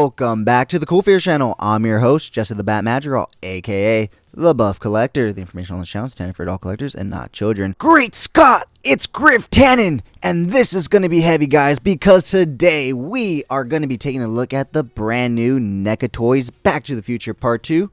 Welcome back to the CoolFigurez channel. I'm your host, Jesse the Bat Madrigal, aka the Buff Collector. The information on the channel is intended for adult collectors and not children. Great Scott! It's Griff Tannen! And this is going to be heavy, guys, because today we are going to be taking a look at the brand new Neca Toys Back to the Future Part 2.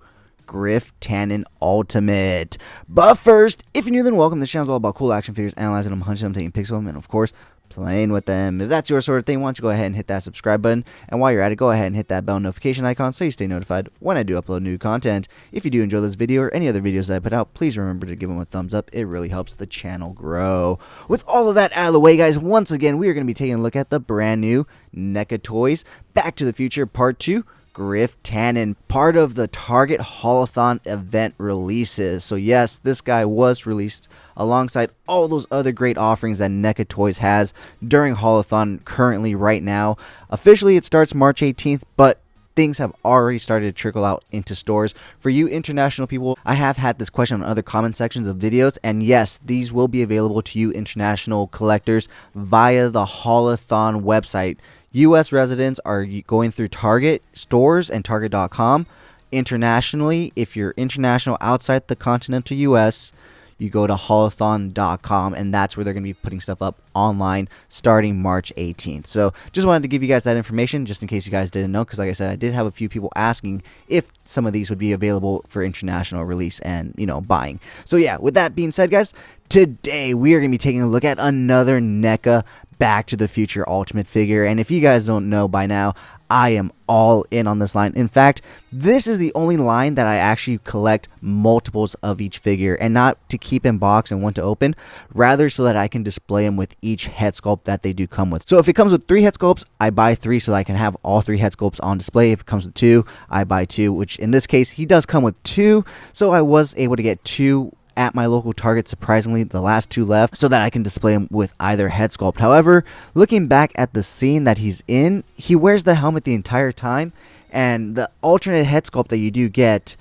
Griff Tannen Ultimate. But first, if you're new, then welcome. This channel is all about cool action figures, analyzing them, hunching them, taking pics of them, and of course, playing with them. If that's your sort of thing, why don't you go ahead and hit that subscribe button, and while you're at it, go ahead and hit that bell notification icon so you stay notified when I do upload new content. If you do enjoy this video or any other videos that I put out, please remember to give them a thumbs up. It really helps the channel grow. With all of that out of the way, guys, once again, we are going to be taking a look at the brand new Neca Toys Back to the Future Part 2. Griff Tannen, part of the Target Haulathon event releases. So yes, this guy was released alongside all those other great offerings that Neca Toys has during Haulathon currently right now. Officially it starts March 18th, but things have already started to trickle out into stores. For you international people, I have had this question on other comment sections of videos, and yes, these will be available to you international collectors via the Haulathon website. U.S. residents are going through Target stores and Target.com. Internationally, if you're international outside the continental U.S., you go to haulathon.com, and that's where they're going to be putting stuff up online starting March 18th. So just wanted to give you guys that information just in case you guys didn't know, because like I said, I did have a few people asking if some of these would be available for international release and, you know, buying. So yeah, with that being said, guys, today we are going to be taking a look at another Neca Back to the Future Ultimate figure, and if you guys don't know by now, I am all in on this line. In fact, this is the only line that I actually collect multiples of each figure, and not to keep in box and want to open, rather so that I can display them with each head sculpt that they do come with. So if it comes with 3 head sculpts, I buy 3 so that I can have all 3 head sculpts on display. If it comes with 2, I buy 2, which in this case, he does come with 2, so I was able to get 2 at my local Target, surprisingly, the last 2 left, so that I can display him with either head sculpt. However, looking back at the scene that he's in, he wears the helmet the entire time, and the alternate head sculpt that you do get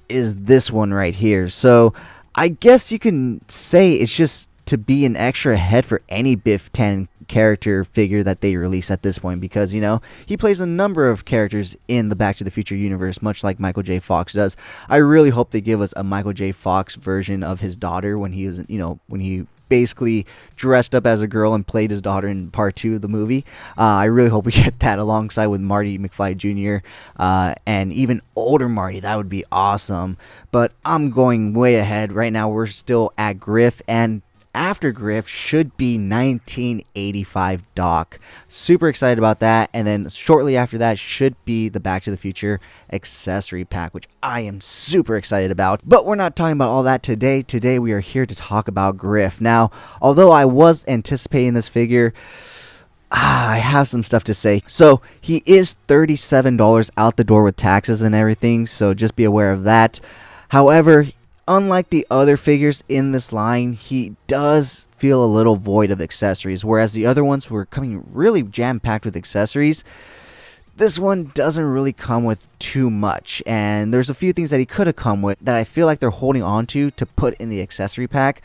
is this one right here. So I guess you can say it's just to be an extra head for any Griff Tannen character figure that they release at this point, because, you know, he plays a number of characters in the Back to the Future universe, much like Michael J. Fox does. I really hope they give us a Michael J. Fox version of his daughter when he was, you know, when he basically dressed up as a girl and played his daughter in part 2 of the movie. I really hope we get that alongside with Marty McFly Jr. And even older Marty. That would be awesome. But I'm going way ahead. Right now we're still at Griff, and after Griff should be 1985 Doc. Super excited about that. And then shortly after that should be the Back to the Future accessory pack, which I am super excited about. But we're not talking about all that today. Today we are here to talk about Griff. Now, although I was anticipating this figure, I have some stuff to say. So he is $37 out the door with taxes and everything, so just be aware of that. However, unlike the other figures in this line, he does feel a little void of accessories, whereas the other ones were coming really jam-packed with accessories. This one doesn't really come with too much, and there's a few things that he could have come with that I feel like they're holding on to put in the accessory pack,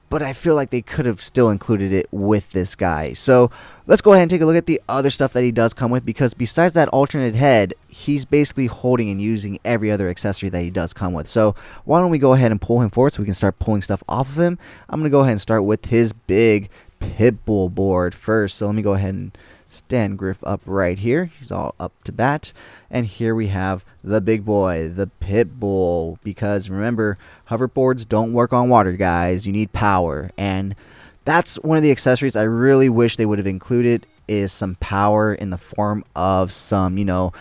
but I feel like they could have still included it with this guy. So let's go ahead and take a look at the other stuff that he does come with, because besides that alternate head, he's basically holding and using every other accessory that he does come with. So why don't we go ahead and pull him forward so we can start pulling stuff off of him. I'm going to go ahead and start with his big Pitbull board first. So let me go ahead and stand Griff up right here. He's all up to bat. And here we have the big boy, the Pitbull, because remember, hoverboards don't work on water, guys. You need power, and that's one of the accessories I really wish they would have included, is some power in the form of some, you know,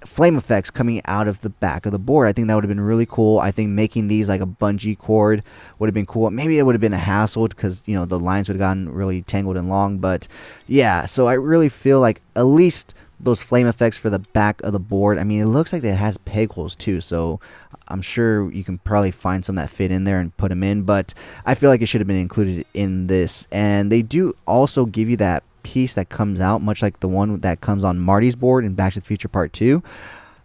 flame effects coming out of the back of the board. I think that would have been really cool. I think making these like a bungee cord would have been cool. Maybe it would have been a hassle because, you know, the lines would have gotten really tangled and long. But yeah, so I really feel like at least those flame effects for the back of the board. I mean, it looks like it has peg holes too, so I'm sure you can probably find some that fit in there and put them in, but I feel like it should have been included in this. And they do also give you that piece that comes out, much like the one that comes on Marty's board in Back to the Future Part 2.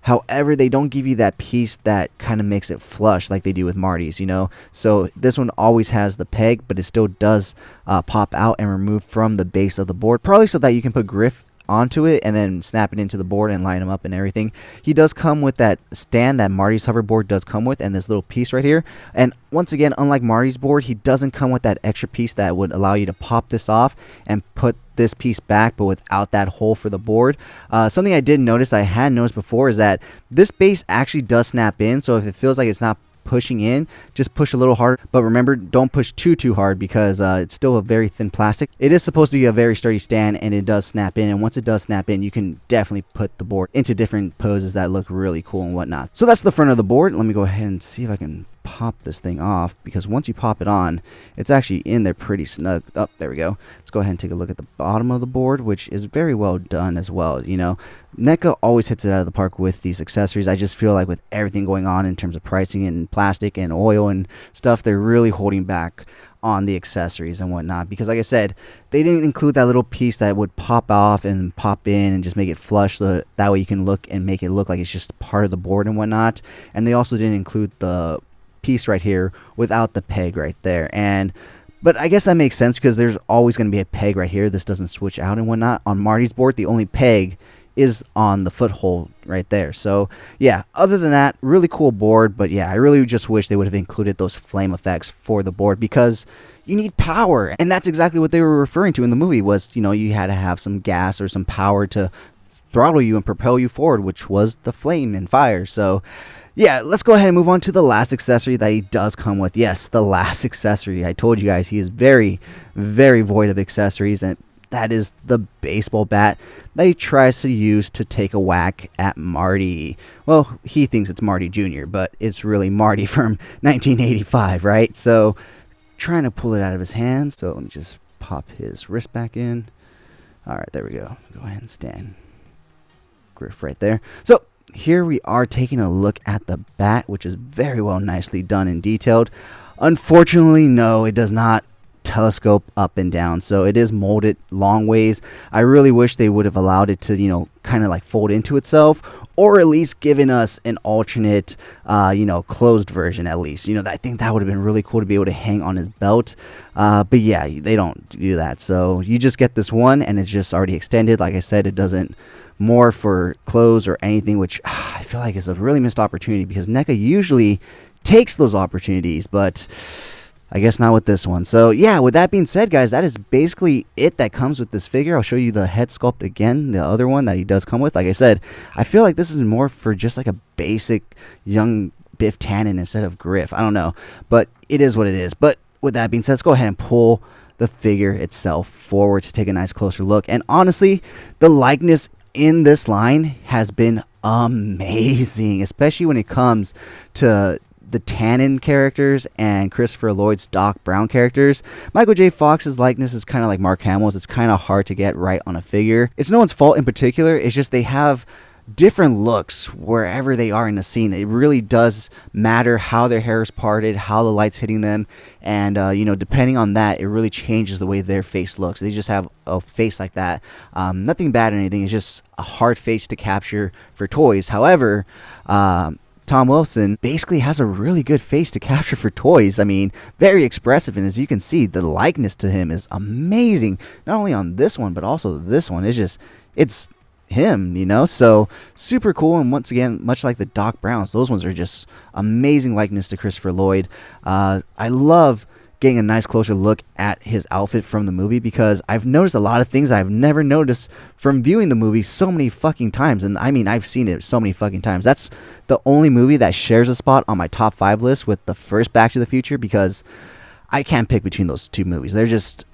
However, they don't give you that piece that kind of makes it flush like they do with Marty's, you know. So this one always has the peg, but it still does pop out and remove from the base of the board, probably so that you can put Griff onto it and then snap it into the board and line them up and everything. He does come with that stand that Marty's hoverboard does come with, and this little piece right here. And once again, unlike Marty's board, he doesn't come with that extra piece that would allow you to pop this off and put this piece back, but without that hole for the board. Something I did notice, I had noticed before, is that this base actually does snap in, so if it feels like it's not pushing in, just push a little harder, but remember, don't push too hard, because it's still a very thin plastic. It is supposed to be a very sturdy stand, and it does snap in, and once it does snap in, you can definitely put the board into different poses that look really cool and whatnot. So that's the front of the board. Let me go ahead and see if I can pop this thing off, because once you pop it on, it's actually in there pretty snug. Oh, there we go. Let's go ahead and take a look at the bottom of the board, which is very well done as well. You know, Neca always hits it out of the park with these accessories. I just feel like with everything going on in terms of pricing and plastic and oil and stuff, they're really holding back on the accessories and whatnot, because like I said, they didn't include that little piece that would pop off and pop in and just make it flush, so that way you can look and make it look like it's just part of the board and whatnot. And they also didn't include the piece right here without the peg right there. But I guess that makes sense, because there's always going to be a peg right here. This doesn't switch out and whatnot. On Marty's board, the only peg is on the foothold right there. So yeah, other than that, really cool board. But yeah, I really just wish they would have included those flame effects for the board, because you need power, and that's exactly what they were referring to in the movie. Was, you know, you had to have some gas or some power to throttle you and propel you forward, which was the flame and fire. So yeah, let's go ahead and move on to the last accessory that he does come with. Yes, the last accessory. I told you guys, he is very void of accessories, and that is the baseball bat that he tries to use to take a whack at Marty. Well, he thinks it's Marty Jr., but it's really Marty from 1985, right? So, trying to pull it out of his hand. So, let me just pop his wrist back in. Alright, there we go. Go ahead and stand Griff right there. So, here we are taking a look at the bat, which is very well nicely done and detailed. Unfortunately, no, it does not telescope up and down, so it is molded long ways. I really wish they would have allowed it to, you know, kind of like fold into itself, or at least given us an alternate, you know, closed version at least. You know, I think that would have been really cool to be able to hang on his belt. But yeah, they don't do that. So you just get this one, and it's just already extended. Like I said, it doesn't more for clothes or anything, which I feel like is a really missed opportunity, because Neca usually takes those opportunities, but I guess not with this one. So yeah, with that being said, guys, that is basically it that comes with this figure. I'll show you the head sculpt again, the other one that he does come with. Like I said, I feel like this is more for just like a basic young Griff Tannen instead of Griff. I don't know, but it is what it is. But with that being said, let's go ahead and pull the figure itself forward to take a nice closer look. And honestly, the likeness in this line has been amazing, especially when it comes to the Tannen characters and Christopher Lloyd's Doc Brown characters. Michael J. Fox's likeness is kind of like Mark Hamill's. It's kind of hard to get right on a figure. It's no one's fault in particular. It's just they have different looks wherever they are in the scene. It really does matter how their hair is parted, how the light's hitting them, and you know, depending on that, it really changes the way their face looks. They just have a face like that. Nothing bad or anything. It's just a hard face to capture for toys. However, Tom Wilson basically has a really good face to capture for toys. I mean, very expressive, and as you can see, the likeness to him is amazing. Not only on this one, but also this one. It's him, you know, so super cool. And once again, much like the Doc Browns, those ones are just amazing likeness to Christopher Lloyd. I love getting a nice closer look at his outfit from the movie, because I've noticed a lot of things I've never noticed from viewing the movie so many fucking times. And I mean, I've seen it so many fucking times. That's the only movie that shares a spot on my top 5 list with the first Back to the Future, because I can't pick between those two movies. They're just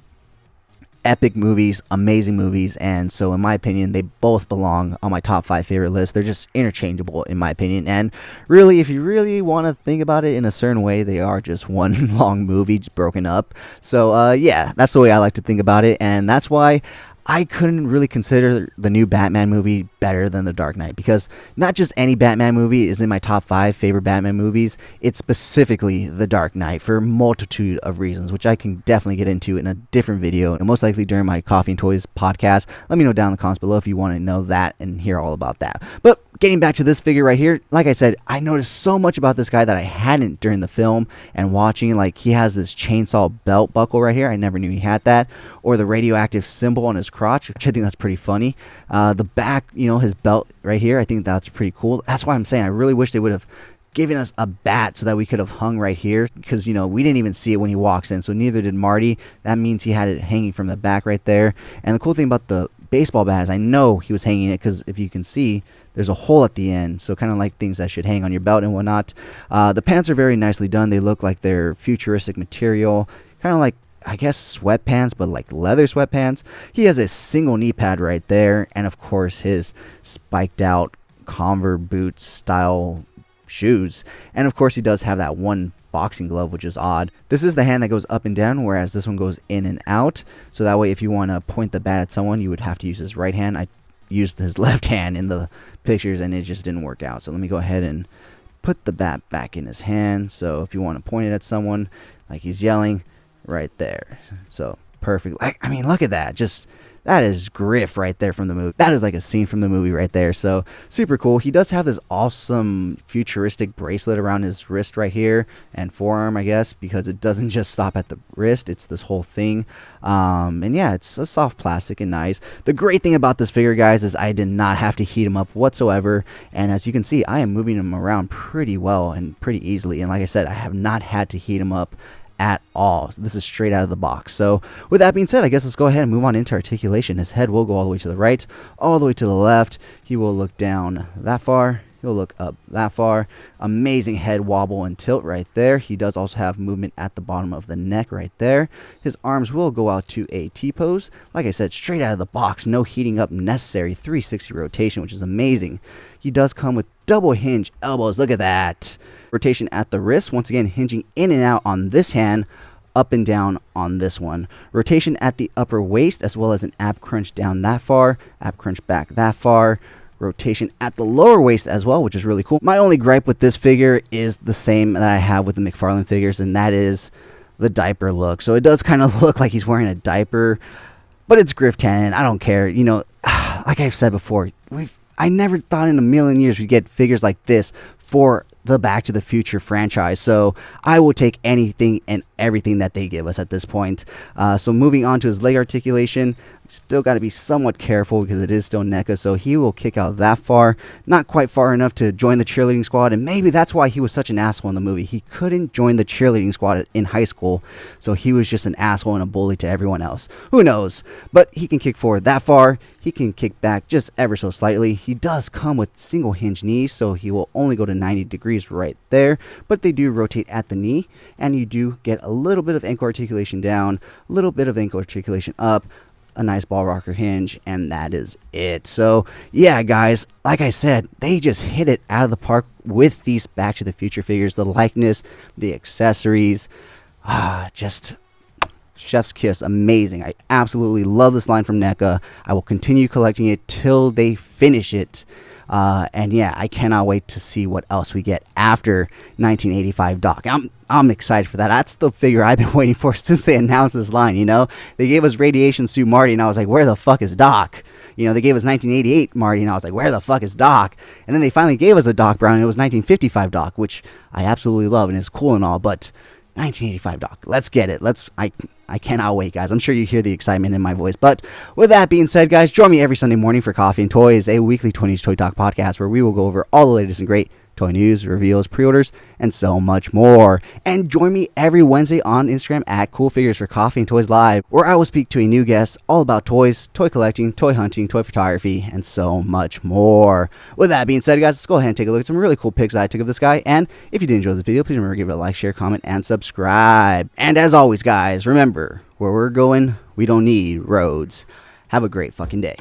epic movies, amazing movies, and so in my opinion, they both belong on my top 5 favorite list. They're just interchangeable in my opinion, and really, if you really want to think about it in a certain way, they are just one long movie just broken up. So yeah, that's the way I like to think about it, and that's why I couldn't really consider the new Batman movie better than The Dark Knight, because not just any Batman movie is in my top 5 favorite Batman movies, it's specifically The Dark Knight for a multitude of reasons, which I can definitely get into in a different video, and most likely during my Coffee and Toys podcast. Let me know down in the comments below if you want to know that and hear all about that. But getting back to this figure right here, like I said, I noticed so much about this guy that I hadn't during the film and watching. Like, he has this chainsaw belt buckle right here. I never knew he had that. Or the radioactive symbol on his crotch, which I think that's pretty funny. The back, his belt right here, I think that's pretty cool. That's why I'm saying I really wish they would have giving us a bat so that we could have hung right here, because we didn't even see it when he walks in, so neither did Marty. That means he had it hanging from the back right there. And the cool thing about the baseball bat is I know he was hanging it, because if you can see, there's a hole at the end, so kind of like things that should hang on your belt and whatnot. The pants are very nicely done. They look like they're futuristic material, kind of like, I guess, sweatpants, but like leather sweatpants. He has a single knee pad right there, and of course his spiked out Converse boots style shoes. And of course he does have that one boxing glove, which is odd. This is the hand that goes up and down, whereas this one goes in and out, so that way if you want to point the bat at someone, you would have to use his right hand. I used his left hand in the pictures and it just didn't work out, so let me go ahead and put the bat back in his hand. So if you want to point it at someone, like he's yelling right there, so perfect. I mean, look at that. Just, that is Griff right there from the movie. That is like a scene from the movie right there. So super cool. He does have this awesome futuristic bracelet around his wrist right here, and forearm, I guess, because it doesn't just stop at the wrist. It's this whole thing. And yeah, it's a soft plastic and nice. The great thing about this figure, guys, is I did not have to heat him up whatsoever. And as you can see, I am moving him around pretty well and pretty easily. And like I said, I have not had to heat him up at all. So this is straight out of the box. So with that being said, I guess let's go ahead and move on into articulation. His head will go all the way to the right, all the way to the left. He will look down that far. He'll look up that far. Amazing head wobble and tilt right there. He does also have movement at the bottom of the neck right there. His arms will go out to a T-pose. Like I said, straight out of the box. No heating up necessary. 360 rotation, which is amazing. He does come with double hinge elbows. Look at that. Rotation at the wrist. Once again, hinging in and out on this hand, up and down on this one. Rotation at the upper waist, as well as an ab crunch down that far, ab crunch back that far. Rotation at the lower waist as well, which is really cool. My only gripe with this figure is the same that I have with the McFarlane figures, and that is the diaper look. So it does kind of look like he's wearing a diaper, but it's Griff Tannen. I don't care. Like I've said before, I never thought in a million years we'd get figures like this for the Back to the Future franchise, so I will take anything and everything that they give us at this point. So moving on to his leg articulation, still got to be somewhat careful because it is still Neca, so he will kick out that far, not quite far enough to join the cheerleading squad, and maybe that's why he was such an asshole in the movie. He couldn't join the cheerleading squad in high school, so he was just an asshole and a bully to everyone else. Who knows? But he can kick forward that far. He can kick back just ever so slightly. He does come with single hinge knees, so he will only go to 90 degrees right there, but they do rotate at the knee, and you do get a little bit of ankle articulation down, a little bit of ankle articulation up, a nice ball rocker hinge, and that is it. So yeah, guys, like I said, they just hit it out of the park with these Back to the Future figures. The likeness, the accessories, just chef's kiss. Amazing. I absolutely love this line from NECA. I will continue collecting it till they finish it. And yeah, I cannot wait to see what else we get after 1985 Doc. I'm excited for that. That's the figure I've been waiting for since they announced this line, They gave us Radiation Suit Marty, and I was like, where the fuck is Doc? They gave us 1988 Marty, and I was like, where the fuck is Doc? And then they finally gave us a Doc Brown, and it was 1955 Doc, which I absolutely love, and it's cool and all, but 1985 Doc, let's get it. I cannot wait, guys. I'm sure you hear the excitement in my voice. But with that being said, guys, join me every Sunday morning for Coffee and Toys, a weekly 20s Toy Talk podcast where we will go over all the latest and great toy news, reveals, pre-orders, and so much more. And join me every Wednesday on Instagram at CoolFigurez for Coffee and Toys Live, where I will speak to a new guest all about toys, toy collecting, toy hunting, toy photography, and so much more. With that being said, guys, let's go ahead and take a look at some really cool pics that I took of this guy. And if you did enjoy this video, please remember to give it a like, share, comment, and subscribe. And as always, guys, remember, where we're going, we don't need roads. Have a great fucking day.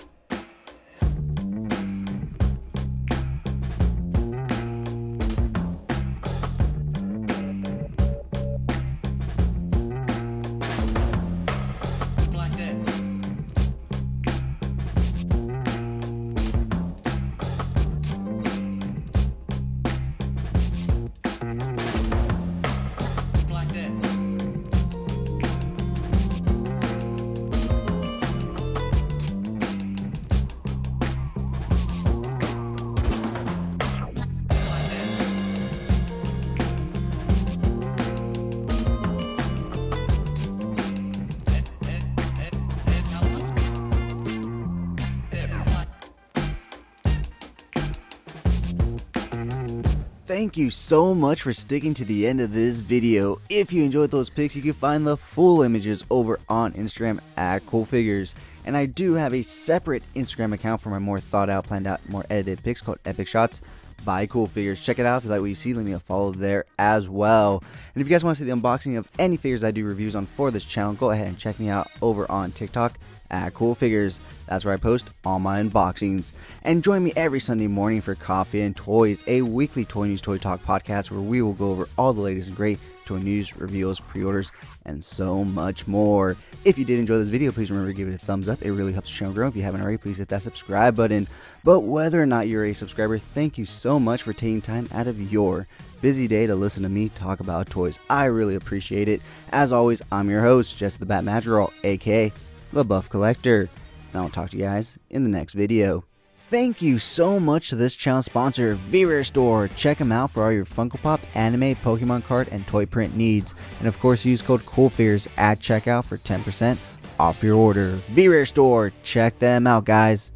thank you so much for sticking to the end of this video. If you enjoyed those pics, you can find the full images over on Instagram at CoolFigurez. And I do have a separate Instagram account for my more thought out, planned out, more edited pics called Epic Shots by CoolFigurez. Check it out if you like what you see. Leave me a follow there as well. And if you guys want to see the unboxing of any figures I do reviews on for this channel, go ahead and check me out over on TikTok at CoolFigurez. That's where I post all my unboxings. And join me every Sunday morning for Coffee and Toys, a weekly toy news, toy talk podcast where we will go over all the latest and great toy news, reveals, pre-orders, and so much more. If you did enjoy this video, please remember to give it a thumbs up. It really helps the channel grow. If you haven't already, please hit that subscribe button. But whether or not you're a subscriber, thank you so much for taking time out of your busy day to listen to me talk about toys. I really appreciate it. As always, I'm your host, Jesse the Bat Madrigal, aka the Buff Collector. And I'll talk to you guys in the next video. Thank you so much to this channel sponsor, CoolFigurez Store. Check them out for all your Funko Pop, anime, Pokemon card, and toy print needs. And of course, use code CoolFigurez at checkout for 10% off your order. CoolFigurez Store. Check them out, guys.